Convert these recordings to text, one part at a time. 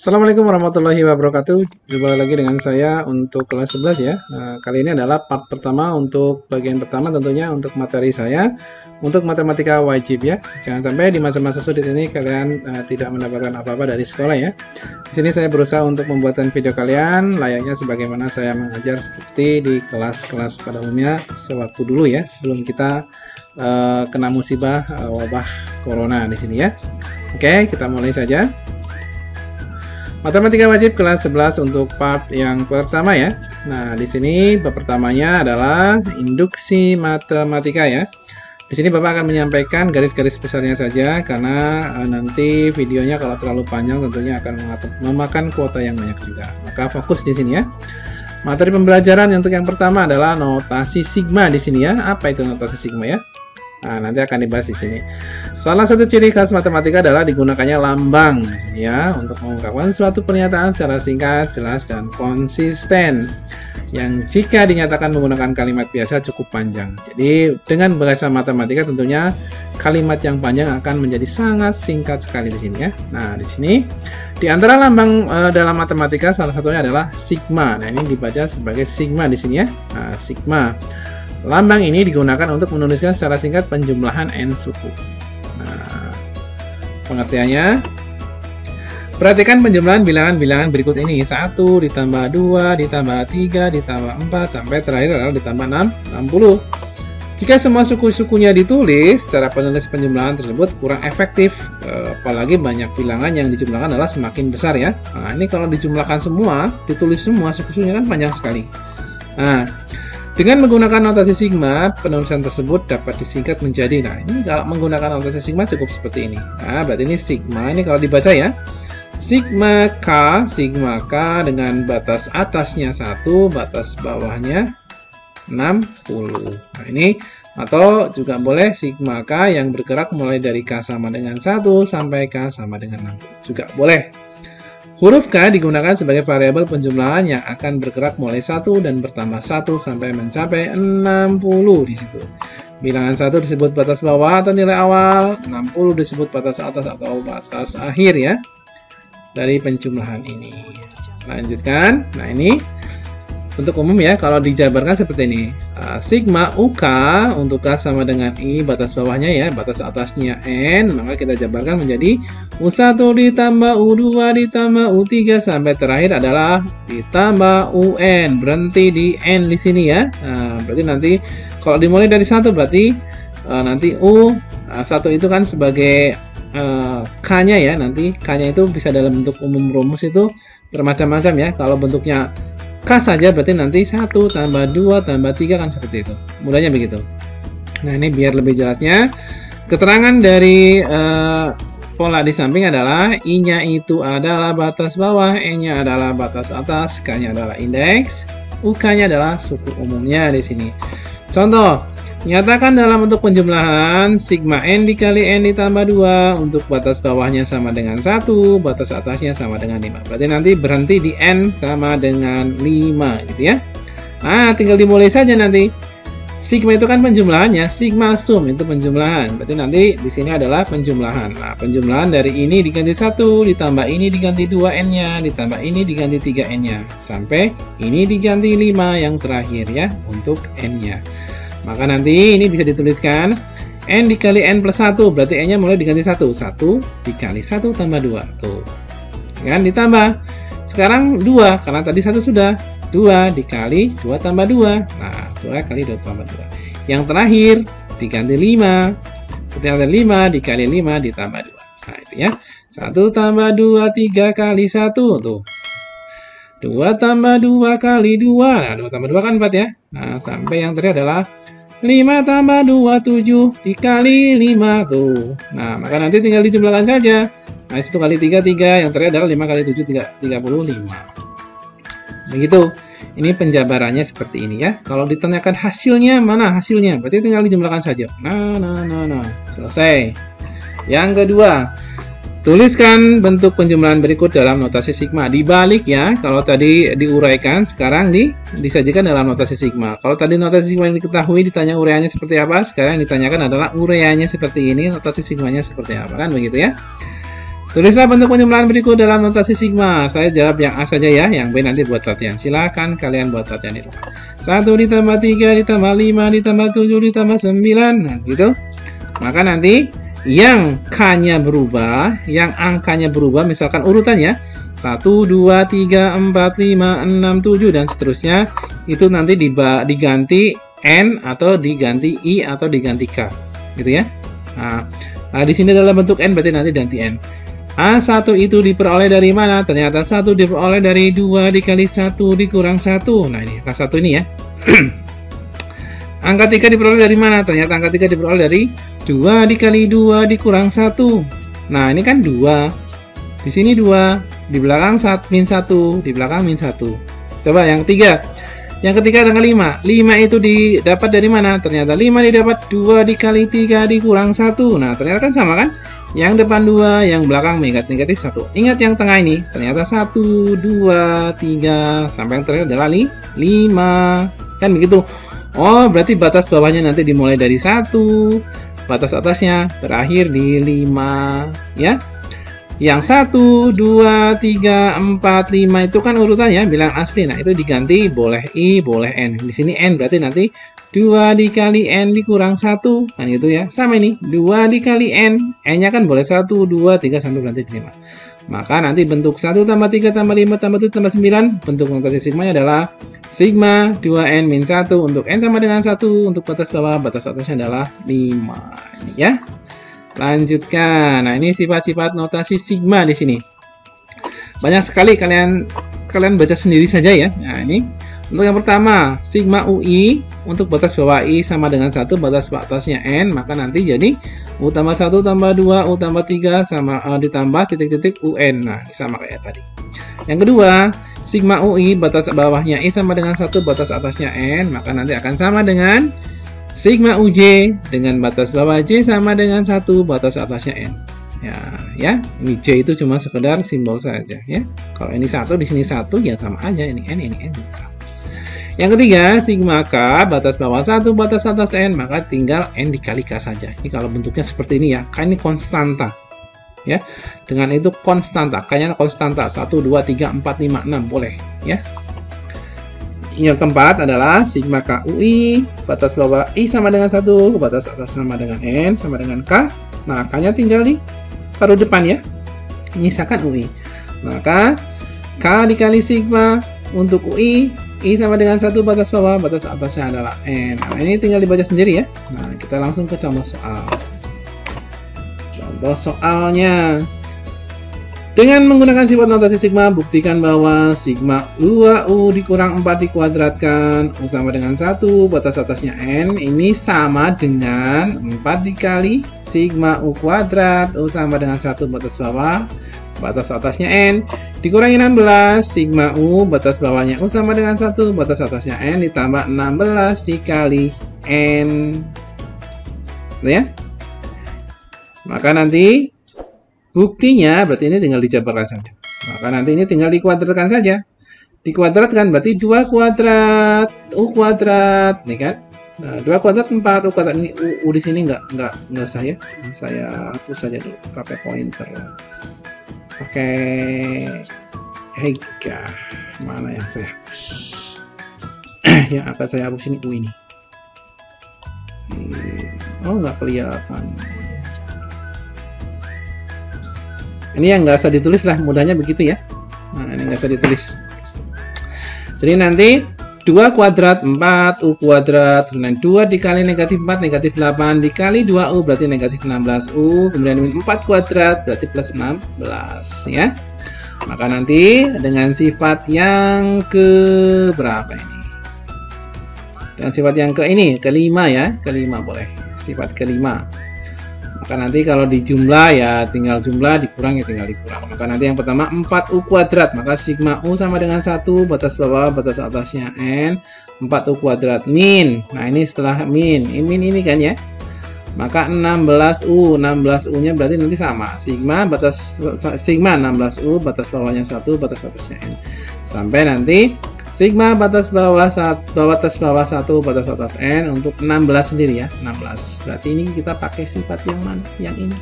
Assalamualaikum warahmatullahi wabarakatuh. Jumpa lagi dengan saya untuk kelas 11 ya. Kali ini adalah part pertama untuk bagian pertama tentunya untuk materi saya untuk matematika wajib ya. Jangan sampai di masa-masa sulit ini kalian tidak mendapatkan apa-apa dari sekolah ya. Di sini saya berusaha untuk membuatkan video kalian layaknya sebagaimana saya mengajar seperti di kelas-kelas pada umumnya sewaktu dulu ya, sebelum kita kena musibah wabah corona di sini ya. Oke, kita mulai saja. Matematika wajib kelas 11 untuk part yang pertama ya. Nah, di sini bab pertamanya adalah induksi matematika ya. Di sini Bapak akan menyampaikan garis-garis besarnya saja karena nanti videonya kalau terlalu panjang tentunya akan memakan kuota yang banyak juga. Maka fokus di sini ya. Materi pembelajaran untuk yang pertama adalah notasi sigma di sini ya. Apa itu notasi sigma ya? Nah, nanti akan dibahas di sini. Salah satu ciri khas matematika adalah digunakannya lambang di sini ya untuk mengungkapkan suatu pernyataan secara singkat, jelas dan konsisten. Yang jika dinyatakan menggunakan kalimat biasa cukup panjang. Jadi dengan bahasa matematika tentunya kalimat yang panjang akan menjadi sangat singkat sekali di sini ya. Nah, di sini di antara lambang dalam matematika salah satunya adalah sigma. Nah, ini dibaca sebagai sigma di sini ya. Nah, sigma. Lambang ini digunakan untuk menuliskan secara singkat penjumlahan n suku. Nah, pengertiannya, perhatikan penjumlahan bilangan-bilangan berikut ini. 1 ditambah 2 ditambah 3 ditambah 4 sampai terakhir adalah ditambah 60. Jika semua suku-sukunya ditulis, cara penulis penjumlahan tersebut kurang efektif. Apalagi banyak bilangan yang dijumlahkan adalah semakin besar ya. Nah, ini kalau dijumlahkan semua, ditulis semua suku-sukunya kan panjang sekali. Nah, dengan menggunakan notasi sigma, penulisan tersebut dapat disingkat menjadi, nah ini kalau menggunakan notasi sigma cukup seperti ini. Nah, berarti ini sigma, ini kalau dibaca ya, sigma K dengan batas atasnya 1, batas bawahnya 60. Nah, ini atau juga boleh sigma K yang bergerak mulai dari K sama dengan 1 sampai K sama dengan 60. Juga boleh. Huruf K digunakan sebagai variabel penjumlahan yang akan bergerak mulai 1 dan bertambah 1 sampai mencapai 60 di situ. Bilangan 1 disebut batas bawah atau nilai awal, 60 disebut batas atas atau batas akhir ya dari penjumlahan ini. Lanjutkan. Nah, ini untuk umum ya, kalau dijabarkan seperti ini. Sigma UK untuk K sama dengan I, batas bawahnya ya, batas atasnya N, maka kita jabarkan menjadi U1 ditambah U2 ditambah U3 sampai terakhir adalah ditambah UN. Berhenti di N di sini ya. Nah, berarti nanti kalau dimulai dari 1 berarti nanti U1 itu kan sebagai K-nya ya, nanti K-nya itu bisa dalam bentuk umum rumus itu bermacam-macam ya. Kalau bentuknya K saja berarti nanti 1 tambah 2 tambah 3 kan seperti itu. Mudahnya begitu. Nah, ini biar lebih jelasnya. Keterangan dari pola di samping adalah I-nya itu adalah batas bawah, N-nya adalah batas atas, K-nya adalah indeks, UK-nya adalah suku umumnya di sini. Contoh, nyatakan dalam bentuk penjumlahan sigma N dikali N ditambah 2 untuk batas bawahnya sama dengan 1, batas atasnya sama dengan 5. Berarti nanti berhenti di N sama dengan 5 gitu ya. Nah, tinggal dimulai saja nanti. Sigma itu kan penjumlahannya, sigma sum itu penjumlahan. Berarti nanti di sini adalah penjumlahan. Nah, penjumlahan dari ini diganti 1, ditambah ini diganti 2 N-nya, ditambah ini diganti 3 N-nya. Sampai ini diganti 5 yang terakhir ya untuk N-nya. Maka nanti ini bisa dituliskan N dikali N plus 1, berarti N-nya mulai diganti 1. 1 dikali 1 tambah 2. Tuh. Kan ditambah. Sekarang 2, karena tadi 1 sudah. 2 dikali 2 tambah 2. Nah, 2 kali 2 tambah 2. Yang terakhir diganti 5. Berarti ada 5 dikali 5 ditambah 2. Nah, itu ya. 1 tambah 2, 3 kali 1. Tuh. 2 tambah 2 kali 2. Nah, 2 tambah 2 kan 4 ya. Nah, sampai yang terakhir adalah 5 tambah 2, 7 dikali 5. Tuh. Nah, maka nanti tinggal dijumlahkan saja. Nah, 1 kali 3, 3. Yang terakhir adalah 5 kali 7, 35. Begitu. Ini penjabarannya seperti ini ya. Kalau ditanyakan hasilnya, mana hasilnya? Berarti tinggal dijumlahkan saja. Nah. Selesai. Yang kedua, tuliskan bentuk penjumlahan berikut dalam notasi sigma. Dibalik ya, kalau tadi diuraikan, sekarang disajikan dalam notasi sigma. Kalau tadi notasi sigma yang diketahui ditanya uraiannya seperti apa, sekarang yang ditanyakan adalah uraiannya seperti ini, notasi sigmanya seperti apa, kan begitu ya. Tulislah bentuk penjumlahan berikut dalam notasi sigma. Saya jawab yang A saja ya, yang B nanti buat latihan. Silakan kalian buat latihan itu. 1 ditambah 3 ditambah 5 ditambah 7 ditambah 9. Nah, gitu. Maka nanti yang K-nya berubah, yang angkanya berubah, misalkan urutannya 1, 2, 3, 4, 5, 6, 7 dan seterusnya, itu nanti diganti N atau diganti I atau diganti K. Gitu ya. Nah, di sini adalah bentuk N, berarti nanti ganti N. A1 itu diperoleh dari mana? Ternyata 1 diperoleh dari 2 dikali 1 dikurang 1. Nah, ini angka 1 ini ya. Angka 3 diperoleh dari mana? Ternyata angka 3 diperoleh dari 2 dikali 2 dikurang 1. Nah, ini kan 2. Di sini 2. Di belakang min 1. Di belakang min 1. Coba yang ketiga. Yang ketiga tanggal 5. 5 itu didapat dari mana? Ternyata 5 didapat 2 dikali 3 dikurang 1. Nah, ternyata kan sama kan? Yang depan 2, yang belakang negatif 1. Ingat yang tengah ini, ternyata 1, 2, 3, sampai yang terakhir adalah 5. Kan begitu. Oh, berarti batas bawahnya nanti dimulai dari 1, batas atasnya berakhir di 5. Ya. Yang 1, 2, 3, 4, 5 itu kan urutannya bilang asli. Nah, itu diganti boleh I, boleh N. Di sini N berarti nanti 2 dikali N dikurang 1. Kan gitu ya. Sama ini. 2 dikali N. N-nya kan boleh 1, 2, 3 sampai nanti 5. Maka nanti bentuk 1 tambah 3 tambah 5 tambah 7 tambah 9. Bentuk notasi sigmanya adalah sigma 2N min 1. Untuk N sama dengan 1. Untuk batas bawah, batas atasnya adalah 5. Ini ya. Lanjutkan. Nah, ini sifat-sifat notasi sigma di sini. Banyak sekali kalian baca sendiri saja ya. Nah, ini untuk yang pertama, sigma UI untuk batas bawah I sama dengan 1, batas atasnya N, maka nanti jadi U tambah 1 tambah 2, U tambah 3 sama ditambah titik-titik UN. Nah, ini sama kayak tadi. Yang kedua, sigma UI batas bawahnya I sama dengan 1, batas atasnya N, maka nanti akan sama dengan sigma UJ dengan batas bawah J sama dengan 1, batas atasnya N. Ya, ini J itu cuma sekedar simbol saja ya. Kalau ini 1 di sini 1 ya sama aja, ini N sama. Yang ketiga, sigma K batas bawah 1, batas atas N, maka tinggal N dikali K saja. Ini kalau bentuknya seperti ini ya, K ini konstanta. Ya. Dengan itu konstanta, K-nya konstanta 1, 2, 3, 4, 5, 6 boleh ya. Yang keempat adalah sigma K UI, batas bawah I sama dengan 1, batas atas sama dengan N, sama dengan K. Nah, K-nya tinggal taruh depan ya, menyisakan UI. Maka K dikali sigma untuk UI, I sama dengan 1, batas bawah, batas atasnya adalah N. Nah, ini tinggal dibaca sendiri ya. Nah, kita langsung ke contoh soal. Contoh soalnya. Dengan menggunakan sifat notasi sigma, buktikan bahwa sigma 2U dikurang 4 dikuadratkan, U sama dengan 1, batas atasnya N, ini sama dengan 4 dikali sigma U kuadrat, U sama dengan 1, batas bawah, batas atasnya N, dikurangi 16, sigma U, batas bawahnya U sama dengan 1, batas atasnya N, ditambah 16 dikali N. Ya? Maka nanti buktinya berarti ini tinggal dijabarkan saja. Maka nanti ini tinggal dikuadratkan saja. Dikuadratkan berarti 2 kuadrat U kuadrat, nih kan? Nah, 2 kuadrat 4 U kuadrat, ini U di sini enggak usah ya. Saya hapus saja dulu pakai pointer. Pakai Hega. Mana yang saya hapus? Yang akan saya hapus ini U ini. Oh, nggak kelihatan. Ini yang nggak usah ditulis lah, mudahnya begitu ya. Nah, ini nggak usah ditulis. Jadi nanti 2 kuadrat 4 U kuadrat, kemudian 2 dikali negatif 4 negatif 8 dikali 2U berarti negatif 16U, kemudian 4 kuadrat berarti plus 16 ya. Maka nanti dengan sifat yang ke berapa ini? Dengan sifat yang kelima ya, kelima boleh. Sifat kelima. Maka nanti kalau dijumlah ya tinggal jumlah, dikurang ya tinggal dikurang. Maka nanti yang pertama 4U kuadrat, maka sigma U sama dengan 1, batas bawah, batas atasnya N, 4U kuadrat min. Nah, ini setelah min ini kan ya. Maka 16U, 16U nya berarti nanti sama. Sigma 16U, batas bawahnya 1, batas atasnya N. Sampai nanti sigma batas bawah 1, batas atas N untuk 16 sendiri ya, 16. Berarti ini kita pakai sifat yang mana? Yang ini.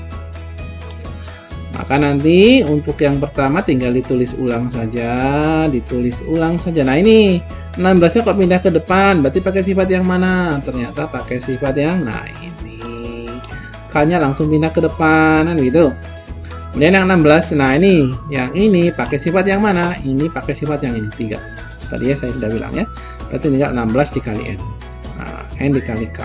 Maka nanti untuk yang pertama tinggal ditulis ulang saja, Nah ini 16-nya kok pindah ke depan, berarti pakai sifat yang mana? Ternyata pakai sifat yang, nah ini, K-nya langsung pindah ke depan, kan gitu. Kemudian yang 16, nah ini, yang ini pakai sifat yang mana? Ini pakai sifat yang ini, 3. Tadi ya saya sudah bilang ya, berarti tinggal 16 dikali N. Nah, N dikali K.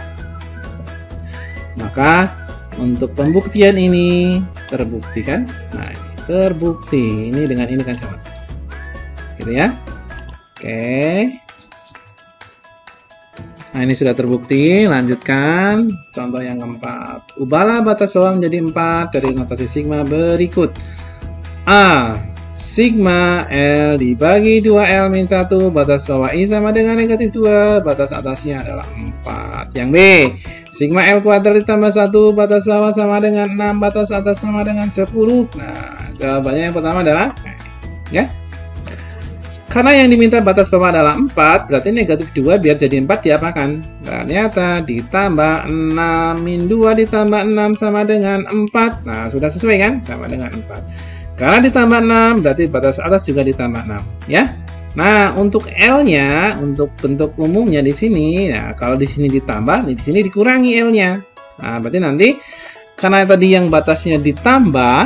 Maka untuk pembuktian ini terbukti kan? Nah, ini terbukti. Ini dengan ini kan sama. Gitu ya. Oke. Nah, ini sudah terbukti. Lanjutkan contoh yang keempat. Ubahlah batas bawah menjadi 4 dari notasi sigma berikut. A. Sigma L dibagi 2L min 1, batas bawah I sama dengan negatif 2, batas atasnya adalah 4. Yang B, sigma L kuadrat ditambah 1, batas bawah sama dengan 6, batas atas sama dengan 10. Nah, jawabannya yang pertama adalah ya. Karena yang diminta batas bawah adalah 4, berarti negatif 2 biar jadi 4 diapakan? Ternyata ditambah 6 min 2 ditambah 6 sama dengan 4. Nah, sudah sesuai kan? Sama dengan 4. Karena ditambah 6, berarti batas atas juga ditambah 6, ya. Nah, untuk L-nya, untuk bentuk umumnya di sini, nah kalau di sini ditambah, di sini dikurangi L-nya. Nah, berarti nanti karena tadi yang batasnya ditambah,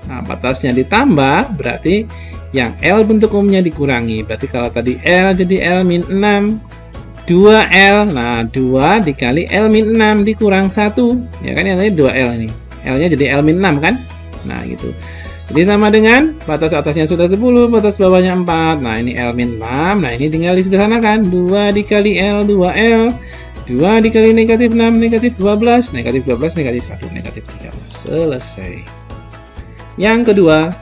nah batasnya ditambah, berarti yang L bentuk umumnya dikurangi. Berarti kalau tadi L jadi L min 6, 2L, nah 2 dikali L min 6 dikurang 1, ya kan, yang tadi 2L ini. L-nya jadi L min 6 kan? Nah, gitu. Jadi sama dengan batas atasnya sudah 10, batas bawahnya 4. Nah, ini L min 6. Nah, ini tinggal disederhanakan. 2 dikali L, 2L. 2 dikali negatif 6, negatif 12. Negatif 12, negatif 1, negatif 13. Selesai. Yang kedua.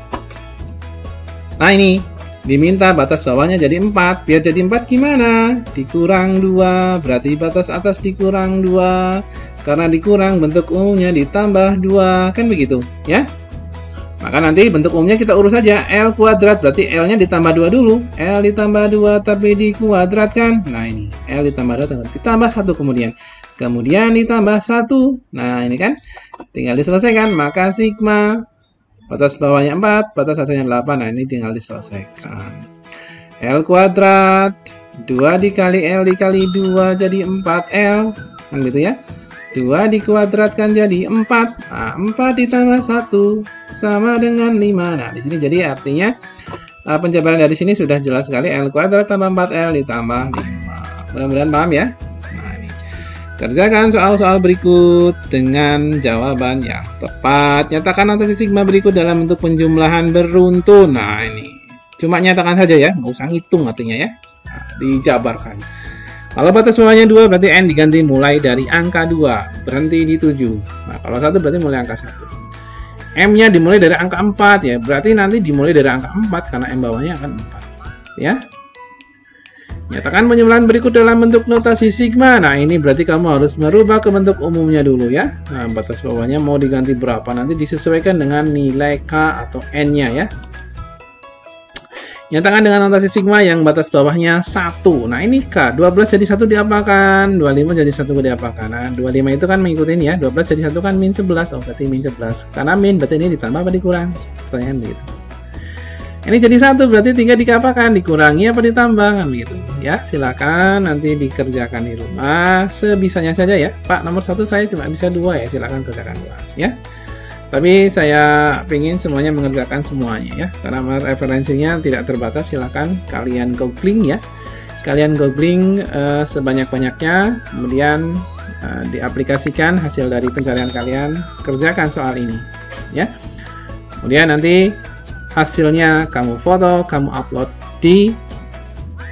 Nah, ini. Diminta batas bawahnya jadi 4. Biar jadi 4 gimana? Dikurang 2. Berarti batas atas dikurang 2. Karena dikurang, bentuk umumnya ditambah 2. Kan begitu, ya? Maka nanti bentuk umumnya kita urus saja. L kuadrat, berarti L-nya ditambah 2 dulu. L ditambah 2 tapi dikuadratkan. Nah, ini. L ditambah 2 ditambah 1 kemudian. Kemudian ditambah 1. Nah, ini kan. Tinggal diselesaikan. Maka sigma. Batas bawahnya 4. Batas atasnya 8. Nah, ini tinggal diselesaikan. L kuadrat. 2 dikali L dikali 2 jadi 4L. Kan gitu ya. 2 dikuadratkan jadi 4. Nah, 4 ditambah 1 sama dengan 5. Nah, di sini jadi artinya penjabaran dari sini sudah jelas sekali. L kuadrat tambah 4L ditambah 5. Mudah-mudahan paham ya. Nah, ini. Kerjakan soal-soal berikut dengan jawaban yang tepat. Nyatakan notasi sigma berikut dalam bentuk penjumlahan beruntun. Nah, ini. Cuma nyatakan saja ya, nggak usah ngitung artinya ya. Nah, dijabarkan. Kalau batas bawahnya 2, berarti N diganti mulai dari angka 2, berhenti di 7. Nah, kalau 1 berarti mulai angka 1. M-nya dimulai dari angka 4 ya, berarti nanti dimulai dari angka 4 karena M bawahnya akan 4. Ya. Nyatakan penjumlahan berikut dalam bentuk notasi sigma. Nah, ini berarti kamu harus merubah ke bentuk umumnya dulu ya. Nah, batas bawahnya mau diganti berapa, nanti disesuaikan dengan nilai K atau N-nya ya. Nyatakan dengan notasi sigma yang batas bawahnya 1. Nah, ini K. 12 jadi 1 diapakan? 25 jadi 1 diapakan? Nah, 25 itu kan mengikuti ini ya. 12 jadi 1 kan min 11. Oh, berarti min 11. Karena min, berarti ini ditambah apa dikurang? Pertanyaan begitu. Ini jadi 1, berarti 3 dikapakan? Dikurangi apa ditambah? Kan begitu. Ya, silakan nanti dikerjakan di rumah. Sebisanya saja ya. Pak, nomor 1 saya cuma bisa 2 ya. Silakan kerjakan 2. Ya. Tapi saya ingin semuanya mengerjakan semuanya ya, karena referensinya tidak terbatas. Silakan kalian googling ya, kalian googling sebanyak-banyaknya, kemudian diaplikasikan hasil dari pencarian kalian, kerjakan soal ini ya. Kemudian nanti hasilnya kamu foto, kamu upload di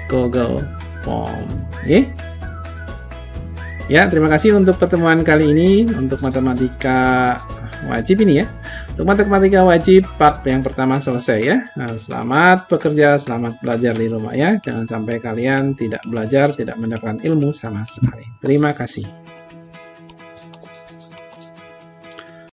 Google Form. Ya, terima kasih untuk pertemuan kali ini untuk matematika wajib ini ya. Untuk matematika wajib part yang pertama selesai ya. Nah, selamat bekerja, selamat belajar di rumah ya. Jangan sampai kalian tidak belajar, tidak mendapatkan ilmu sama sekali. Terima kasih.